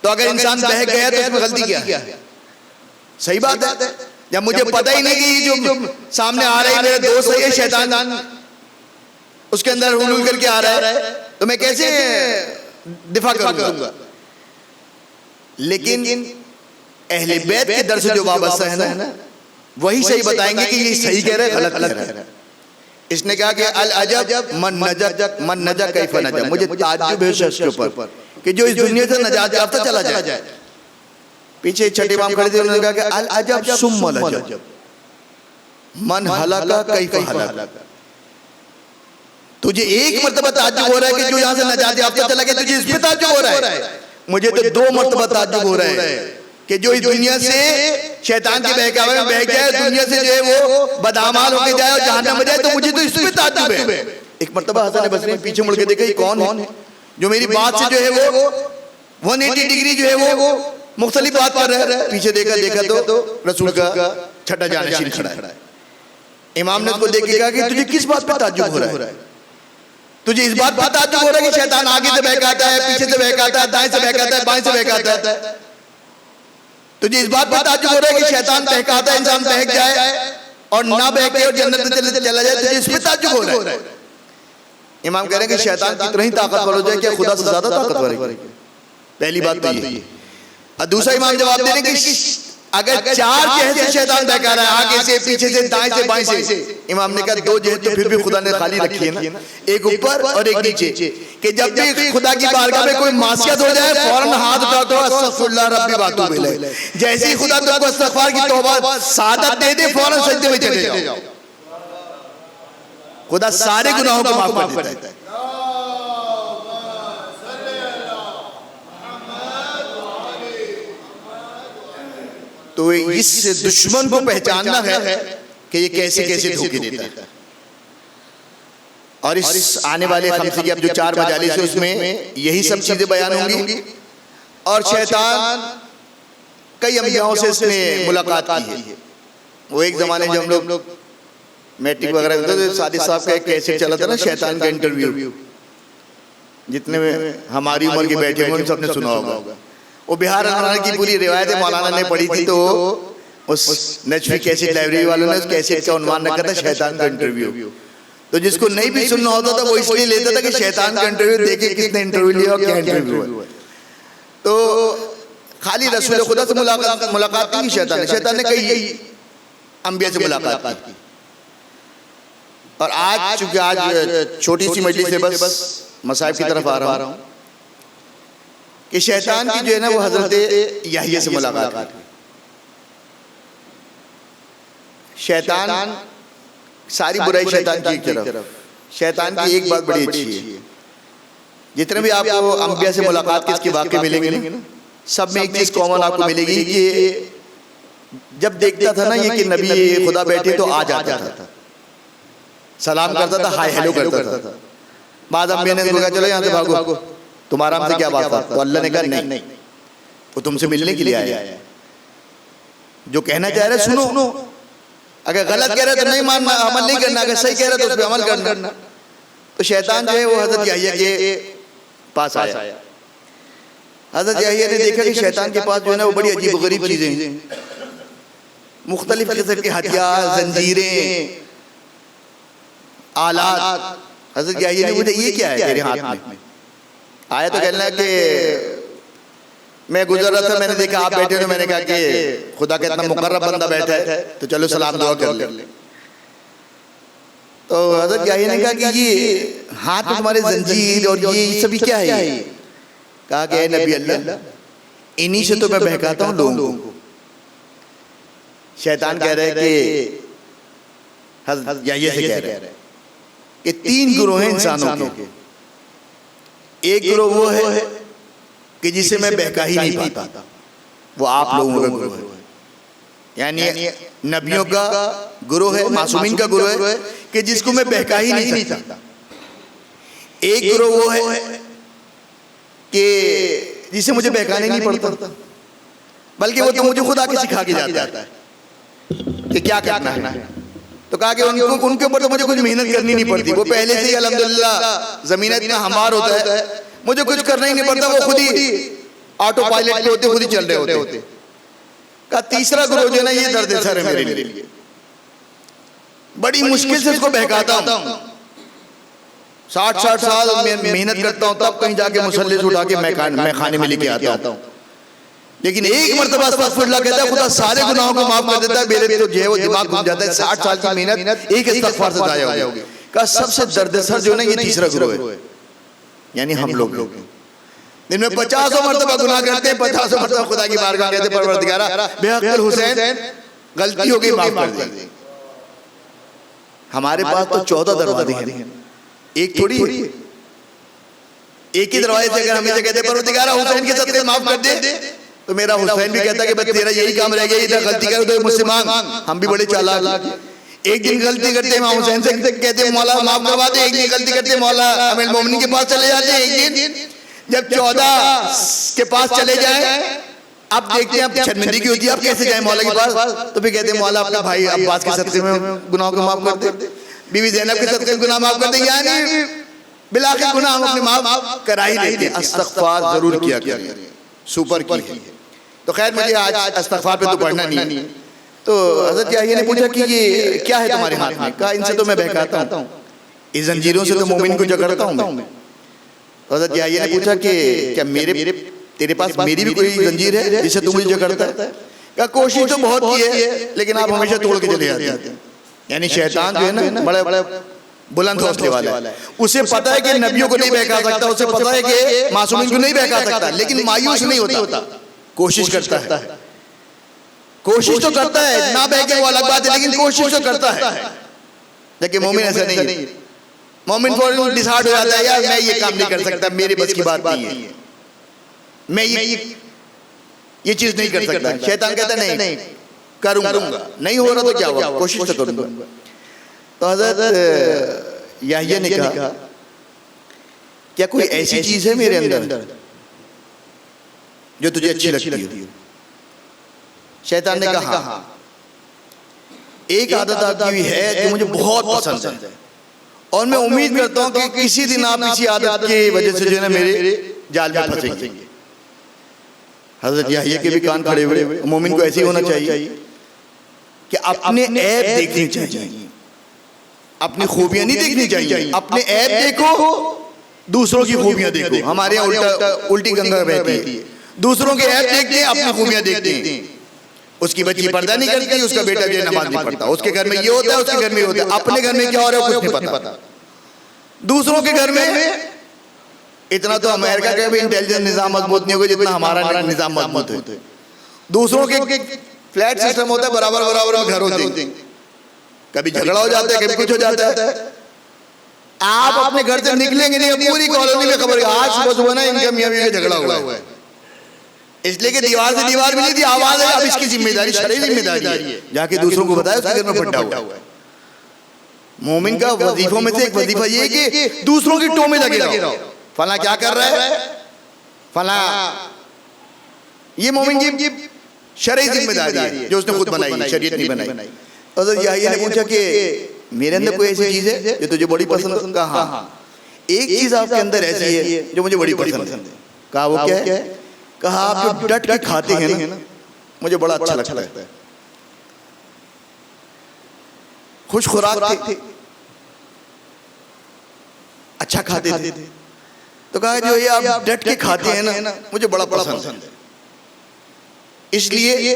تو اگر انسان بہک گیا تو اس میں غلطی کیا ہے؟ صحیح بات ہے. جب مجھے پتہ ہی نہیں کہ یہ جو سامنے آ رہا ہے میرا دوست ہے، یہ شیطان اس کے اندر حلول کر کے آ رہا ہے، تو میں کیسے دفاع کروں گا؟ لیکن اہل بیت کے در سے جو وابستہ ہے نا، وہی صحیح بتائیں گے کہ یہ صحیح کہہ رہا ہے، غلط کہہ رہا ہے۔ اس نے کہا کہ العجب من نجا کیف نجا، مجھے تعجب ہے اس شخص کے اوپر کہ جو اس دنیا سے نجات یافتہ چلا جائے۔ پیچھے چھٹے امام کھڑے تھے، انہوں نے کہا کہ العجب ثم العجب من ہلاکا کیف ہلاکا، تجھے ایک مرتبہ تعجب ہو رہا ہے کہ جو یہاں سے نجات یافتہ چلا گیا، تجھے اس پہ تعجب ہو رہا ہے؟ مجھے تو 2 مرتبہ تعجب ہو رہا ہے کہ جو اس دنیا سے شیطان کے بہکاوے میں بہک جائے، دنیا سے جو ہے وہ بدعمال ہو کے جائے اور جہنم میں جائے، تو مجھے تو اس پہ تعجب ہے۔ ایک مرتبہ حسن بصری نے پیچھے مڑ کے دیکھا یہ کون ہے جو میری بات سے جو ہے وہ 180 ڈگری جو ہے وہ مختلف بات کر رہا ہے۔ پیچھے دیکھا تو رسول کا چھٹا جانشین کھڑا ہے۔ امام نے اس کو دیکھ کے کہا کہ تجھے کس بات پہ تعجب ہو رہا ہے؟ تجھے اس بات پہ تعجب ہو رہا ہے کہ شیطان آگے سے بہکاتا ہے، پیچھے سے بہکاتا ہے، دائیں سے بہکاتا ہے، بائیں سے بہکاتا ہے؟ تجھے اس بات پہ تعجب ہو رہا ہے کہ شیطان بہکاتا ہے، انسان بہک جائے اور نہ بہکے اور جنت میں چلا جائے، تجھے اس پہ تعجب ہو رہا ہے؟ امام کہہ رہے ہیں کہ شیطان کتنا ہی طاقتور ہو جائے کیا خدا سے زیادہ طاقتور ہے؟ پہلی بات تو یہ۔ اور دوسرا امام جواب دے رہے ہیں کہ اگر 4 جہت سے شیطان بہکا رہا ہے، آگے سے، پیچھے سے، دائیں سے، بائیں سے، امام نے کہا 2 جہت تو پھر بھی خدا نے خالی رکھی ہے نا، ایک اوپر اور ایک نیچے، کہ جب بھی خدا کی بارگاہ میں کوئی معصیت ہو جائے فوراً ہاتھ اٹھا دو استغفر اللہ ربی واتوب الیہ، جیسے ہی خدا تم کو استغفار کی توبہ سعادت دے دے فوراً سجدے میں چلے جاؤ، خدا سارے گناہوں کو معاف کر دیتا ہے۔ تو اس دشمن کو پہچاننا ہے کہ یہ کیسے کیسے دھوکے دیتا ہے۔ اور اس آنے والے خمسے کی اب جو 4 مجالس ہیں اس میں یہی سب چیزیں بیان ہوں گی۔ اور شیطان کئی انبیاءوں سے اس نے ملاقات کی ہے۔ وہ ایک زمانے جب ہم لوگ میٹرک وغیرہ ہوتے تھے، صادق صاحب کا ایک کیسٹ چلا تھا نا شیطان کا انٹرویو، جتنے ہماری عمر کے بیٹھے ہوں سب نے سنا ہوگا۔ وہ بہار ہریانہ کی پوری روایت مولانا نے پڑھی تھی، تو اس نجفی کیسٹ لائبریری والوں نے اس کیسٹ کا عنوان رکھا تھا شیطان کا انٹرویو۔ تو جس کو نہیں بھی سننا ہوتا تھا وہ اس لیے لیتا تھا کہ شیطان کا انٹرویو دیکھے کس نے انٹرویو لیا اور کیا انٹرویو ہے۔ تو خالی رسول خدا سے ملاقات نہیں کی شیطان نے کئی انبیاء سے ملاقات کی۔ اور آج چونکہ آج چھوٹی سی مجلس سے بس مصائب کی طرف آ رہا ہوں کہ شیطان کی جو ہے نا وہ حضرت یحییٰ سے ملاقات کی۔ شیطان ساری برائی شیطان کی ایک طرف، شیطان کی ایک بات بڑی اچھی ہے، جتنے بھی آپ کو انبیاء سے ملاقات کے اس کے واقعے ملیں گے نا، سب میں ایک چیز کامن آپ کو ملے گی کہ جب دیکھتا تھا نا یہ کہ نبی خدا بیٹھے تو آ جاتا تھا، سلام کرتا تھا، ہائے ہیلو کرتا تھا۔ بعض انبیاء نے کہا چلو یہاں سے بھاگو، تمہارا ہم سے کیا بات ہے؟ تو اللہ نے کہا نہیں، وہ تم سے ملنے کے لیے آیا ہے، جو کہنا چاہ رہے سنو، اگر غلط کہہ رہے تو نہیں ماننا، عمل نہیں کرنا، اگر صحیح کہہ رہے تو اس پہ عمل کرنا۔ تو شیطان جو ہے وہ حضرت یحییٰ کے پاس آیا۔ حضرت یحییٰ نے دیکھا کہ شیطان کے پاس جو ہے نا وہ بڑی عجیب و غریب چیزیں ہیں، مختلف قسم کے ہتھیار، زنجیریں، آلات۔ حضرت یحییٰ نے پوچھا یہ کیا ہے تیرے ہاتھ میں؟ آیا تو کہنا کہ میں گزر رہا تھا، میں نے دیکھا آپ بیٹھے تو میں نے کہا کہ خدا کا اتنا مقرب بندہ بیٹھا ہے تو چلو سلام دعا کر لیں۔ تو حضرت یحییٰ نے کہا کہ یہ ہاتھ میں تمہارے زنجیر اور یہ سبھی کیا ہے؟ کہا کہ اے نبی اللہ انہی سے تو میں بہکاتا ہوں لوگوں کو۔ شیطان کہہ رہا ہے کہ حضرت یحییٰ سے کہہ رہا ہے کہ 3 گروہ ہیں انسانوں کے، ایک گروہ وہ ہے کہ جسے میں بہکا ہی نہیں پاتا، وہ آپ لوگوں کا گروہ ہے، یعنی نبیوں کا گروہ ہے، معصومین کا گروہ ہے کہ جس کو میں بہکا ہی نہیں سکتا۔ ایک گروہ وہ ہے کہ جسے مجھے بہکانے نہیں پڑتا، بلکہ وہ تو مجھے خدا کے سکھا کے جاتا ہے کہ کیا کرنا ہے۔ تو کہا کہ ان کے اوپر تو مجھے کچھ محنت کرنی نہیں پڑتی، وہ پہلے سے ہی الحمدللہ زمین اتنا ہموار ہوتا ہے، مجھے کچھ کرنا ہی نہیں پڑتا، وہ خود ہی آٹو پائلٹ پہ ہوتے، خود ہی چل رہے ہوتے۔ کہا تیسرا گروہ جو ہے نا یہ درد سر ہے میرے لیے، بڑی مشکل سے اس کو بہکاتا ہوں، 60 سال میں محنت کرتا ہوں تب کہیں جا کے مصلی سے اٹھا کے میں خانے میں لے کے آتا ہوں، لیکن ایک مرتبہ استغفر اللہ کہتا ہے خدا سارے گناہوں کو معاف کر دیتا ہے، میرے تو جو ہے وہ دماغ گھوم جاتا ہے، 60 سال کی محنت ایک استغفار سے ضائع ہو گئی۔ کہا سب سے درد سر جو ہے نا یہ تیسرا گروہ ہے، یعنی ہم لوگ دن میں 50 مرتبہ گناہ کرتے ہیں، 50 مرتبہ خدا کی بارگاہ کہتے ہیں پروردگارہ بے حق الحسین غلطی ہو گئی معاف کر دے۔ ہمارے پاس تو 14 دروازے ہیں، ایک تھوڑی ہے، ایک ہی دروازے سے اگر ہمیں سے کہتے ہیں پروردگارہ حسین کے صدقے معاف کر دے، تو میرا حسین بھی کہتا ہے کہ بس تیرا یہی کام رہ گیا، ادھر غلطی کر دو مجھ سے مانگ۔ ہم بھی بڑے چالاک ہیں، ایک دن غلطی کرتے ہیں امام حسین سے کہتے ہیں مولا معاف کروا دے، ایک دن غلطی کرتے ہیں مولا امیر المومنین کے پاس چلے جاتے ہیں، ایک دن جب 14 کے پاس چلے جائیں اب دیکھتے ہیں اب شرمندگی کی ہوتی ہے اب کیسے جائیں مولا کے پاس، تو پھر کہتے ہیں مولا اپنے بھائی عباس کے صدقے میں گناہوں کو معاف کر دے، بیوی زینب کے صدقے میں گناہ معاف کر دے، یعنی بالآخر گناہ ہم اپنے معاف کرا ہی لیتے ہیں۔ استغفار ضرور کیا کریں، سپر کی ہے۔ تو خیر مجھے آج استغفار پہ تو پڑھنا نہیں ہے، تو حضرت یحییٰ نے پوچھا کہ یہ کیا ہے تمہارے ہاتھ میں؟ کہا ان سے تو میں بہکاتا ہوں، اس زنجیروں سے تو مومن کو جکڑتا ہوں میں۔ حضرت یحییٰ نے پوچھا کہ کیا تیرے پاس میری بھی کوئی زنجیر ہے جس سے تو مجھے جکڑتا ہے؟ کہا کوشش تو بہت کی ہے لیکن آپ ہمیشہ توڑ کے چلے جاتے ہیں۔ یعنی شیطان جو ہے نا بڑے بلند حوصلے والا ہے، اسے پتہ ہے کہ نبیوں کو نہیں بہکا سکتا، اسے پتہ ہے کہ معصومین کو نہیں بہکا سکتا، لیکن مایوس نہیں ہوتا، کوشش کرتا ہے، کوشش تو کرتا ہے، نہ بہکے وہ الگ بات ہے لیکن کوشش تو کرتا ہے۔ لیکن مومن ایسا نہیں ہے، مومن فوراً ڈیسائیڈ ہو جاتا ہے یار میں یہ کام نہیں کر سکتا، میرے بس کی بات نہیں ہے، میں یہ چیز نہیں کر سکتا۔ شیطان کہتا ہے نہیں کروں گا، نہیں ہو رہا تو کیا ہوا، کوشش تو کروں گا۔ تو حضرت یحییٰ نے کہا کیا کوئی ایسی چیز ہے میرے اندر جو تجھے اچھی لگتی ہے؟ شیطان نے کہا ہاں ایک عادت آپ کی بھی ہے جو مجھے بہت پسند ہے اور میں امید کرتا ہوں کہ کسی دن آپ اسی عادت کی وجہ سے جو ہے نا میرے جال میں پھنسیں گے۔ حضرت یحییٰ کے بھی کان کھڑے ہوئے، مومن کو ایسے ہی ہونا چاہیے کہ اپنے عیب دیکھنے چاہیے، اپنی خوبیاں نہیں دیکھنی چاہیے، اپنے عیب دیکھو دوسروں کی خوبیاں دیکھو۔ ہمارے یہاں الٹی گنگا بہتی ہے، دوسروں کے عیب دیکھتے ہیں اپنی خوبیاں دیکھتے ہیں۔ اس کی بچی پردہ نہیں کرتی، اس کا بیٹا جو ہے نماز نہیں پڑھتا، اس کے گھر میں یہ ہوتا ہے، اس کے گھر میں یہ ہوتا ہے، اپنے گھر میں کیا ہو رہا ہے کچھ نہیں پتا۔ دوسروں کے گھر میں اتنا تو امریکہ کا بھی انٹیلیجنس نظام مضبوط نہیں ہوگا جتنا ہمارا نظام مضبوط ہے۔ دوسروں کے فلیٹ سسٹم ہوتا ہے، برابر برابر میں گھر ہوتے ہیں، کبھی جھگڑا ہو جاتا ہے کبھی کچھ ہو جاتا ہے۔ آپ اپنے گھر سے نکلیں گے نہیں، پوری کالونی میں خبر ہے آج صبح صبح نا ان کا میاں بیوی کا جھگڑا ہوا ہے، اس لیے کہ دیوار سے دیوار ملی تھی، آواز ہے، اب اس کی ذمہ داری شرعی ذمہ داری ہے، جا کے دوسروں کو بتایا اس کے گھر میں پھٹا ہوا ہے۔ مومن کا وظیفوں میں سے ایک وظیفہ یہ ہے کہ دوسروں کی ٹو میں لگے رہو، فلاں کیا کر رہا ہے فلاں، یہ مومن کی شرعی ذمہ داری ہے جو اس نے خود بنائی ہے، شریعت نہیں بنائی۔ حضرت یحییٰ نے پوچھا کہ میرے اندر کوئی ایسی چیز ہے جو تجھے بڑی پسند ہے؟ کہا ہاں ایک چیز آپ کے اندر ایسی ہے جو مجھے بڑی پسند ہے۔ کہا وہ کیا ہے؟ کہا آپ جو ڈٹ کے کھاتے ہیں نا مجھے بڑا اچھا لگتا ہے، خوش خوراک تھے، اچھا کھاتے تھے، تو کہا جو یہ آپ ڈٹ کے کھاتے ہیں نا مجھے بڑا پسند ہے، اس لیے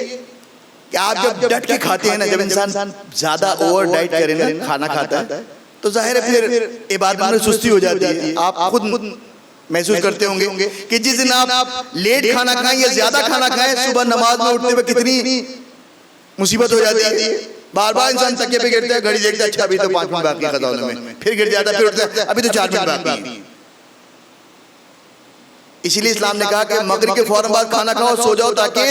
کہ آپ جب ڈٹ کے کھاتے ہیں نا، جب انسان زیادہ اوور ڈائٹ کرے نا کھانا کھاتا ہے تو ظاہر ہے پھر عبادت میں سستی ہو جاتی ہے۔ آپ خود محسوس کرتے ہوں گے کہ جس دن آپ لیٹ کھانا کھائیں یا زیادہ کھانا کھائیں، صبح نماز میں اٹھتے ہوئے کتنی مصیبت ہو جاتی ہے، بار بار انسان تکیے پہ گرتا ہے، گھڑی دیکھتا ہے اچھا ابھی تو 5 منٹ باقی قضا ہونے میں، پھر گر جاتا ہے، پھر اٹھتا ہے ابھی تو 4 منٹ باقی ہیں۔ اسی لیے اسلام نے کہا کہ مغرب کے فوراً بعد کھانا کھاؤ، سو جاؤ تاکہ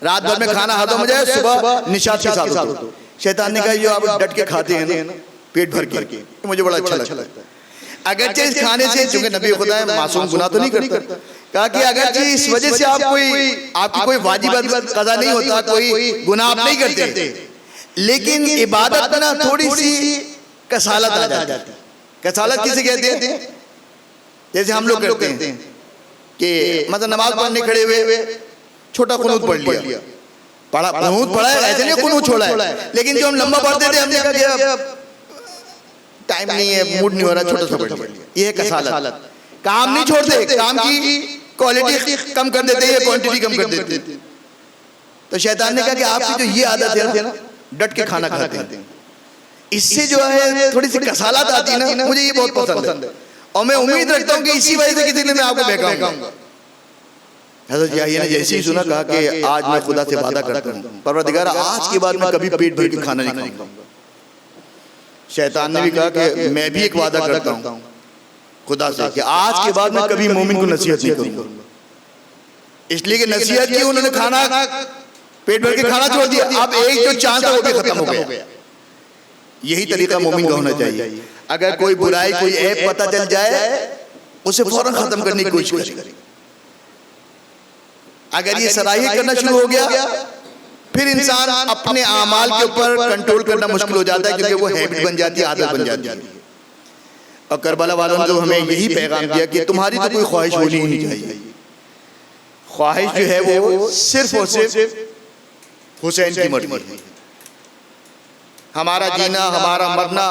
رات بھر میں کھانا ہضم ہو جائے، صبح نشاط کے ساتھ ہو۔ شیطان نے کہا یہ آپ ڈٹ کے کھاتے ہیں نا پیٹ بھر کے، مجھے بڑا اچھا لگتا ہے، اگرچہ اس کھانے سے، چونکہ نبی خدا ہے معصوم گناہ تو نہیں کرتا، کہا کہ اگرچہ اس وجہ سے آپ کی کوئی واجب قضا نہیں ہوتا، کوئی گناہ آپ نہیں کرتے، لیکن عبادت میں نا تھوڑی سی کسالت آ جاتی ہے۔ کسالت کسے کہتے ہیں؟ جیسے ہم لوگ کرتے ہیں کہ مثلا نماز پڑھنے کھڑے ہوئے چھوٹا قنوت پڑھ لیا، پڑھا ہے، ایسے نہیں قنوت چھوڑا ہے، لیکن جو ہم لمبا پڑھتے تھے ہم نے کہا کہ اب ٹائم نہیں ہے، موڈ نہیں ہو رہا، چھوٹا سا پڑھ لیا. یہ ہے کسالت. کام نہیں چھوڑتے، کام کی کوالٹی کم کر دیتے ہیں، کوانٹٹی کم کر دیتے ہیں. تو شیطان نے کہا کہ آپ کی جو یہ عادت ہے نا، ڈٹ کے کھانا کھاتے ہیں، اس سے جو ہے تھوڑی سی کسالت آتی ہے نا، مجھے یہ بہت پسند ہے، اور میں امید رکھتا ہوں کہ اسی وجہ سے کسی دن میں آپ کو بہکاؤں گا. حضرت یحییٰ نے جیسے ہی سنا کہا کہ آج میں خدا سے وعدہ کرتا ہوں پروردگار آج کے بعد میں کبھی پیٹ بھر کے کھانا نہیں کھاؤں گا. شیطان نے بھی کہا کہ میں بھی ایک وعدہ کرتا ہوں خدا سے کہ آج کے بعد میں کبھی مومن کو نصیحت نہیں کروں گا. اس لیے کہ نصیحت کی انہوں نے کھانا پیٹ بھر کے کھانا چھوڑ دیا، اب ایک جو چانس ہے وہ بھی ختم ہو گیا. یہی طریقہ مومن کا ہونا چاہیے. اگر کوئی برائی کوئی عیب پتہ چل جائے اسے فوراً ختم کرنے کی کوشش کرے. اگر یہ صلاحیت کرنا شروع ہو گیا پھر انسان اپنے اعمال کے اوپر کنٹرول کرنا مشکل ہو جاتا ہے، کیونکہ وہ ہیبٹ بن جاتی ہے، عادت بن جاتی ہے. اور کربلا والوں نے تو ہمیں یہی پیغام دیا کہ تمہاری تو کوئی خواہش ہونی ہی نہیں چاہیے. خواہش جو ہے وہ صرف اور صرف حسین کی مرضی ہے. ہمارا جینا ہمارا مرنا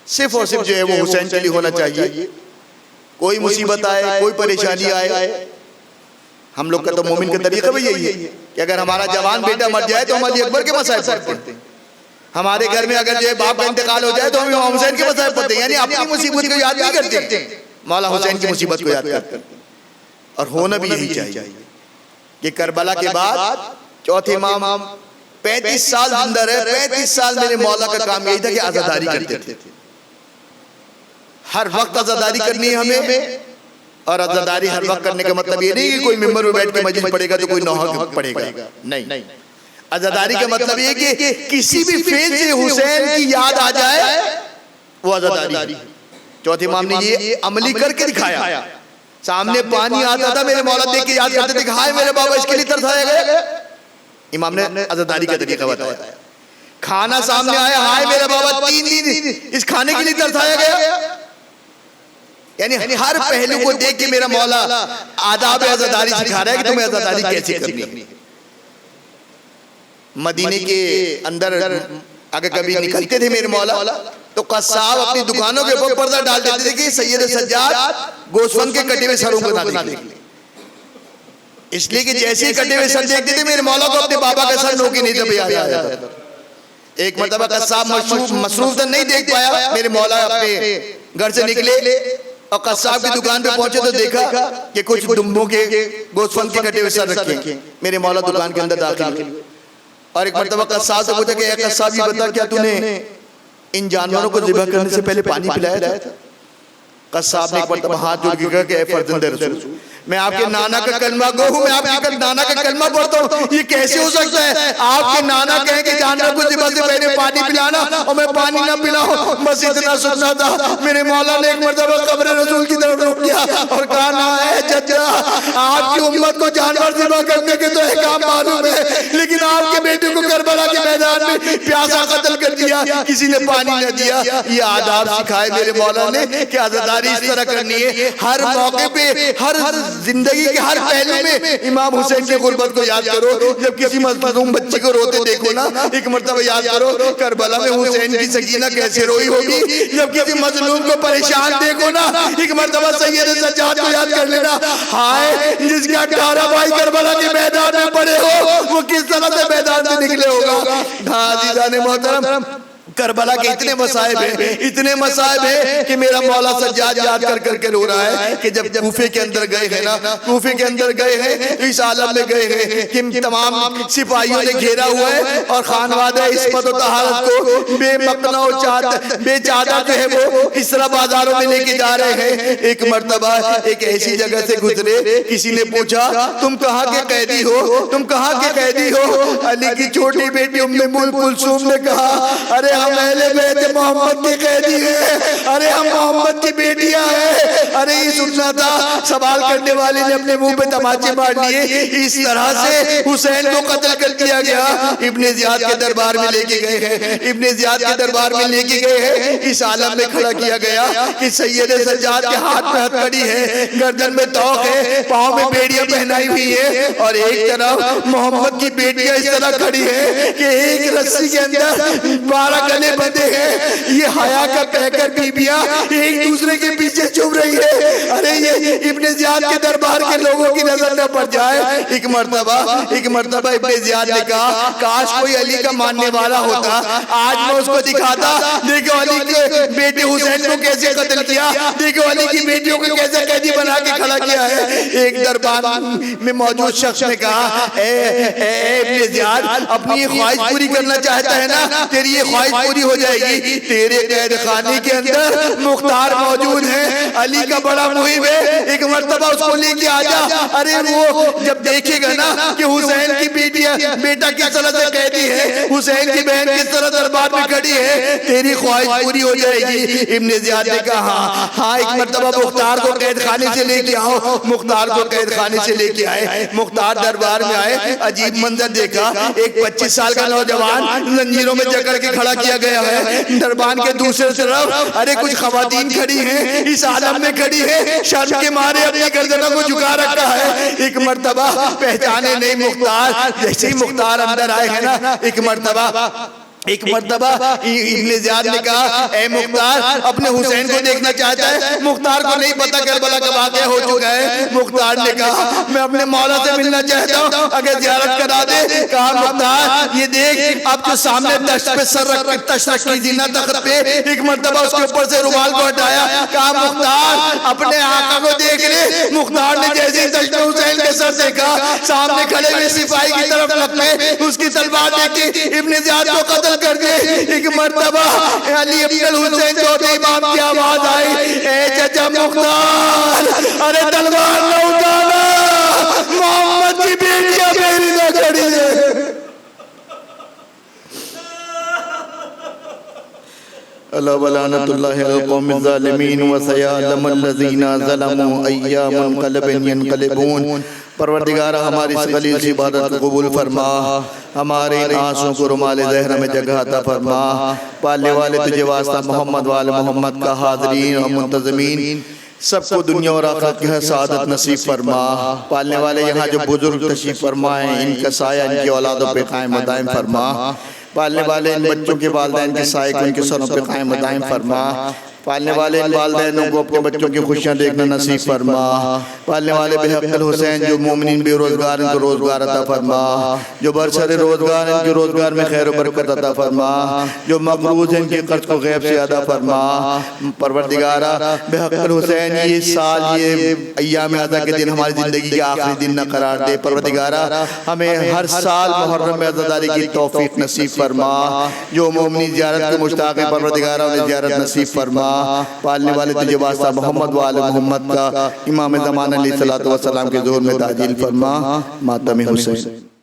صرف اور صرف جو ہے وہ حسین کے لیے ہونا چاہیے. کوئی مصیبت آئے کوئی پریشانی آئے، ہم لوگ کا تو مومن کا طریقہ بھی یہی ہے کہ اگر ہمارا جوان بیٹا مر جائے تو ہم علی اکبر کے مصائب پڑھتے ہیں. ہمارے گھر میں اگر جو ہے باپ کا انتقال ہو جائے تو ہم امام حسین کے مصائب پڑھتے ہیں. یعنی اپنی مصیبت کو یاد نہیں کرتے، مولا حسین کی مصیبت کو یاد کرتے ہیں. اور ہونا بھی یہی چاہیے کہ کربلا کے بعد چوتھے امام 35 سال زندہ رہے. 35 سال میرے مولا کا کام یہی تھا کہ عزاداری کرتے تھے. ہر وقت عزاداری کرنی ہے ہمیں، اور عزاداری ہر وقت کرنے کا مطلب یہ نہیں کہ کوئی ممبر میں بیٹھ کے مجلس پڑھے گا تو کوئی نوحہ پڑھے گا. نہیں، عزاداری کا مطلب یہ کہ کسی بھی فعل سے حسین کی یاد آ جائے وہ عزاداری. چوتھے امام نے یہ عملی کر کے دکھایا. سامنے پانی آتا تھا میرے مولا دیکھ کے یاد کرتے تھے، ہائے میرے بابا اس کے لیے ترسایا گیا. امام نے عزاداری کا طریقہ بتایا. کھانا سامنے آیا، ہائے میرے بابا 3 دن اس کھانے کے لیے ترسایا گیا. یعنی ہر پہلو کو دیکھ کے میرا مولا آداب عزاداری سکھا رہا ہے کہ تمہیں عزاداری کیسے کرنی ہے. مدینے کے اندر اگر کبھی نکلتے تھے میرے مولا تو قصاب اپنی دکانوں کے اوپر پردہ ڈال دیتے تھے کہ سید سجاد گوسفند کے کٹے ہوئے سروں کو نہ دیکھیں. اس لیے کہ جیسے ہی کٹے ہوئے سر دیکھتے تھے میرے مولا کو اپنے بابا کا سر نوکی نہیں دبے آیا تھا. ایک مرتبہ قصاب مصروف نہیں دیکھ پایا، میرے مولا اپنے گھر سے نکلے اور قصاب کی دکان پہ پہنچے تو دیکھا کہ کچھ دمبوں کے گوسفند کے کٹے ہوئے سر رکھے. میرے مولا دکان کے اندر داخل ہوئے اور ایک مرتبہ قصاب سے پوچھا کہ اے قصاب یہ بتا کیا تو نے ان جانوروں کو ذبح کرنے سے پہلے پانی پلایا تھا؟ قصاب نے ایک مرتبہ ہاتھ جوڑ کے کہا کہ اے فرزند رسول، میں آپ کے نانا کا کلمہ گو ہوں، میں آپ کے نانا کا کلمہ پڑھتا ہوں. یہ کیسے ہو سکتا ہے آپ کے نانا کہیں کہ جانور کو ذبح سے پہلے پانی پلانا اور میں پانی نہ پلاؤں؟ بس اتنا سننا تھا. میرے مولا نے ایک مرتبہ قبر رسول کی طرف روک دیا اور کہا نا اے چچا، آپ کی امت کو جانور ذبح کرنے کے تو احکام معلوم ہے، لیکن آپ کے بیٹے کو کربلا کے میدان میں پیاسا قتل کر دیا، کسی نے پانی نہ دیا. یہ آداب سکھائے میرے مولا نے کہ عزاداری اس طرح کرنی ہے. ہر موقع پہ ہر زندگی کے ہر پہلو میں امام حسین کی غربت کو یاد کرو. جب کسی مظلوم بچی کو روتے دیکھو نا ایک مرتبہ یاد کرو کربلا میں حسین کی سکینہ کیسے روئی ہوگی. جب کسی مظلوم کو پریشان دیکھو نا ایک مرتبہ سید سجاد کو یاد کر لینا، ہائے جس کے 18 بھائی کربلا کے میدان میں پڑے ہو وہ کس طرح سے میدان سے نکلے ہوگا. عزیزان محترم، کربلا کے اتنے مصائب ہیں کہ میرا مولا سجاد یاد کر کے رو رہا ہے کہ جب کوفے کے اندر گئے ہیں نا، کوفے کے اندر گئے ہیں اس عالم میں گئے ہیں کہ تمام سپاہیوں نے گھیرا ہوا ہے اور خانوادہ عصمت و طہارت کو بے مقنع و بے چادر جو ہے وہ اس طرح بازاروں میں لے کے جا رہے ہیں. ایک مرتبہ ایک ایسی جگہ سے گزرے، کسی نے پوچھا تم کہاں کے قیدی ہو، تم کہاں کے قیدی ہو؟ علی کی چھوٹی بیٹی ام کلثوم نے کہا ارے ہم اہل بیت محمد کی قیدی ہیں، ارے ہم محمد کی بیٹیاں ہیں، ارے یہ سننا تھا، سوال کرنے والے نے اپنے منہ پہ تماچے مار لیے۔ اس طرح سے حسین کو قتل کر دیا گیا۔ ابن زیاد کے دربار میں لے کے گئے ہیں، ابن زیاد کے دربار میں لے کے گئے ہیں، اس عالم میں کھڑا کیا گیا کہ سید سجاد کے ہاتھ میں ہتھکڑی ہے، گردن میں توق ہے، پاؤں میں بیڑیاں پہنائی ہوئی ہے، اور ایک طرف محمد کی بیٹیاں اس طرح کھڑی ہے کہ ایک رسی کے اندر 12 گلے بندھے ہیں۔ یہ حیا کا کہہ کر بیویاں ایک دوسرے کے پیچھے چھپ رہی ہے۔ ارے یہ ابن زیاد کے دربار کے لوگوں کی نظر نہ پڑ جائے۔ ایک مرتبہ ابن زیاد نے کہا کاش کوئی علی کا ماننے والا ہوتا، آج میں اس کو دکھاتا، دیکھو علی کے بیٹے حسین کو کیسے قتل کیا، دیکھو علی کی بیٹیوں کو کیسے قیدی بنا کے کھڑا کیا ہے۔ ایک دربار میں موجود شخص نے کہا اے ابن زیاد، اپنی یہ خواہش پوری کرنا چاہتا ہے نا، تیری یہ خواہش پوری ہو جائے گی۔ تیرے قید خانے کے اندر مختار موجود ہے، علی کا بڑا محب ہے، ایک مرتبہ اس کو لے کے آجا۔ ارے وہ جب دیکھے گا نا کہ حسین کی بیٹا کس طرح سے قیدی ہے، حسین کی بہن کس طرح دربار میں کھڑی ہے، تیری خواہش پوری ہو جائے گی۔ ابن زیاد نے کہا ہاں ایک مرتبہ مختار کو قید خانے سے لے کے آؤ۔ مختار کو قید خانے سے لے کے آئے، مختار دربار میں آئے، عجیب منظر دیکھا، ایک 25 سال کا نوجوان زنجیروں میں جکڑ کے کھڑا کیا گیا ہے۔ دربان کے دوسرے طرف ارے کچھ خواتین کھڑی ہیں، اس عالم میں کھڑی ہیں، شرم کے مارے اپنی گردنوں کو جھکا رکھا ہے۔ ایک مرتبہ پہچانے نہیں مختار، جیسے ہی مختار اندر آئے ہیں نا، ایک مرتبہ ابن زیاد نے کہا اے مختار، اپنے حسین کو دیکھنا چاہتا ہے؟ مختار کو نہیں پتا کربلا کا واقعہ ہو چکا ہے۔ مختار نے کہا میں اپنے مولا سے ملنا چاہتا ہوں، اگر زیارت کرا دے۔ کہا مختار یہ دیکھ، اب جو سامنے دشت پہ سر رکھی تھی نا تخت پہ، ایک مرتبہ اس کے اوپر سے رومال کو ہٹایا۔ کہا مختار اپنے آقا کو دیکھ لے۔ مختار نے جیسے ہی دشت حسین کے سر دیکھا، سامنے کھڑے ہوئے سپاہی کی طرف لپے، اس کی تلوار دیکھی، ابن زیاد کو قتل کر دے۔ ایک مرتبہ علی ابن الحسین چوتھے امام کی آواز آئی اے چچا مختار، ارے تلوار نہ اٹھانا، محمد کی بیٹیاں میری نہ کھڑی ہے۔ اللہ ولعنت اللہ علی القوم الظالمین وسیعلم الذین ظلموا ایام منقلب ینقلبون۔ پروردگارہ ہماری اس غلیظ عبادت کو قبول فرما، ہمارے ان آنسوں کو رومال زہرہ میں جگہ عطا فرما۔ پالنے والے تجھے واسطہ محمد وآل محمد کا حاضرین اور منتظمین سب کو دنیا اور آخرت کی سعادت نصیب فرما۔ پالنے والے یہاں جو بزرگ تشریف فرمائیں، ان کا سایہ ان کی اولادوں پہ قائم و دائم فرما۔ پالنے والے ان بچوں کے والدین کے سائے کو ان کے سروں پہ قائم و دائم فرما۔ پالنے والے ان والدینوں کو اپنے بچوں کی خوشیاں دیکھنا نصیب فرما۔ پالنے والے بحق الحسین جو مومنین بے روزگار ان کو روزگار عطا فرما، جو برسر روزگار ان کے روزگار میں خیر و برکت عطا فرما، جو مقروض ہیں ان کے قرض کو غیب سے ادا فرما۔ پروردگارہ بحق الحسین یہ سال، یہ ایام عزا کے دن ہماری زندگی کے آخری دن نہ قرار دے۔ پروردگارہ ہمیں ہر سال محرم میں عزاداری کی توفیق نصیب فرما۔ جو مومنی زیارت کے مشتاق ہیں پروردگارہ انہیں زیارت نصیب فرما۔ پالنے والے تجھے واسطہ محمد وآل محمد کا امام زمان علیہ الصلوۃ والسلام کے ظہور میں تعجیل فرما۔ ماتم حسین۔